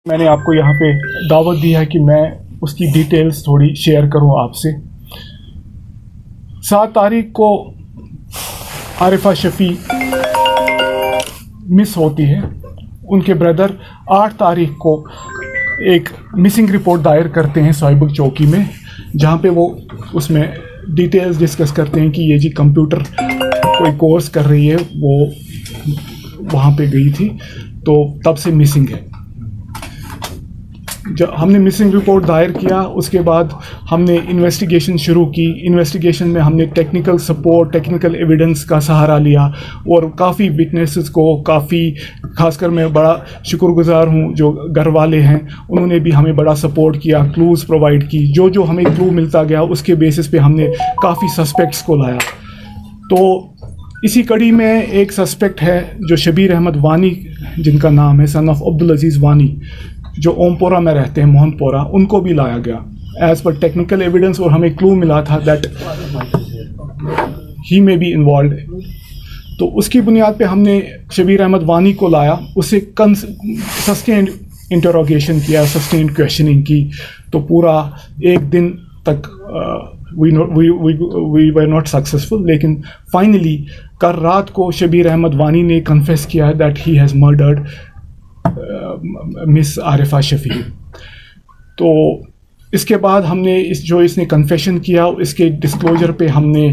मैंने आपको यहाँ पे दावत दी है कि मैं उसकी डिटेल्स थोड़ी शेयर करूँ आपसे। 7 तारीख को आरिफा शफ़ी मिस होती है। उनके ब्रदर 8 तारीख को एक मिसिंग रिपोर्ट दायर करते हैं साहिबुग चौकी में, जहाँ पे वो उसमें डिटेल्स डिस्कस करते हैं कि ये जी कंप्यूटर कोई कोर्स कर रही है, वो वहाँ पे गई थी तो तब से मिसिंग है। जब हमने मिसिंग रिपोर्ट दायर किया उसके बाद हमने इन्वेस्टिगेशन शुरू की। इन्वेस्टिगेशन में हमने टेक्निकल सपोर्ट, टेक्निकल एविडेंस का सहारा लिया और काफ़ी विटनेसेस को, काफ़ी खासकर मैं बड़ा शुक्रगुजार हूँ जो घर वाले हैं, उन्होंने भी हमें बड़ा सपोर्ट किया, क्लूज़ प्रोवाइड की। जो जो हमें क्लू मिलता गया उसके बेसिस पे हमने काफ़ी सस्पेक्ट्स को लाया। तो इसी कड़ी में एक सस्पेक्ट है जो शबीर अहमद वानी, जिनका नाम है, सन ऑफ अब्दुल अजीज़ वानी, जो ओमपोरा में रहते हैं, मोहनपोरा, उनको भी लाया गया एज़ पर टेक्निकल एविडेंस। और हमें क्लू मिला था दैट ही में बी इन्वॉल्व। तो उसकी बुनियाद पे हमने शबीर अहमद वानी को लाया, उससे सस्टेन्ड इंटरोगेशन किया, सस्टेन्ड क्वेश्चनिंग की। तो पूरा एक दिन तक वी वर नॉट सक्सेसफुल, लेकिन फाइनली कल रात को शबीर अहमद वानी ने कन्फेस किया that he has murdered miss Arifa Shafi. तो इसके बाद हमने इसने कन्फेशन किया, इसके डिस्क्लोजर पे हमने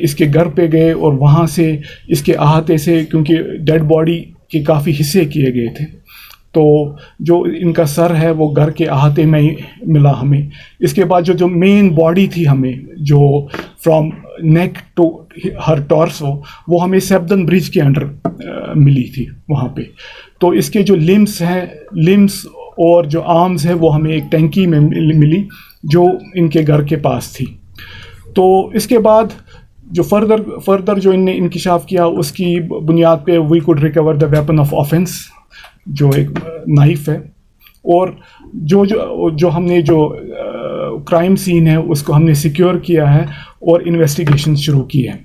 इसके घर पे गए और वहाँ से इसके अहाते से, क्योंकि डेड बॉडी के काफ़ी हिस्से किए गए थे, तो जो इनका सर है वो घर के अहाते में ही मिला हमें। इसके बाद जो मेन बॉडी थी हमें, जो from neck to her torso, वो हमें सेब्दन ब्रिज के अंडर मिली थी वहाँ पे। तो इसके जो लिम्स और जो आर्म्स है वो हमें एक टैंकी में मिली जो इनके घर के पास थी। तो इसके बाद जो फर्दर जो इनने इंकिशाफ किया उसकी बुनियाद पे we could recover the weapon of offence, जो एक नाइफ है, और जो हमने जो क्राइम सीन है उसको हमने सिक्योर किया है और इन्वेस्टिगेशन शुरू की है।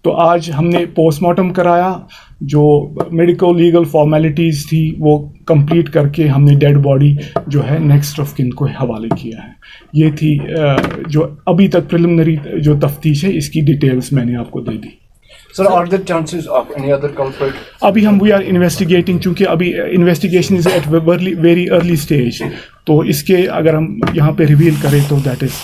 तो आज हमने पोस्टमार्टम कराया, जो मेडिको लीगल फॉर्मेलिटीज़ थी वो कंप्लीट करके हमने डेड बॉडी जो है नेक्स्ट ऑफ किन को हवाले किया है। ये थी जो अभी तक प्रिलिमिनरी जो तफ्तीश है, इसकी डिटेल्स मैंने आपको दे दी। Sir, are there chances of any other culprit? अभी हम वी आर इन्वेस्टिगेटिंग, चूँकि अभी investigation is at very early stage, तो इसके अगर हम यहाँ पे रिवील करें तो that is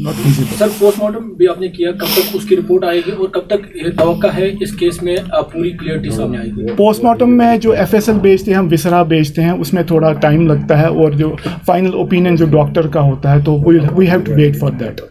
not feasible. Sir, postmortem भी आपने किया, कब तक उसकी रिपोर्ट आएगी और कब तक ये तवक्का है इस केस में पूरी क्लियरिटी सामने आएगी? पोस्टमार्टम में जो FSL भेजते हैं, हम विसरा भेजते हैं, उसमें थोड़ा टाइम लगता है, और जो फाइनल ओपिनियन जो डॉक्टर का होता है तो we have to wait for that.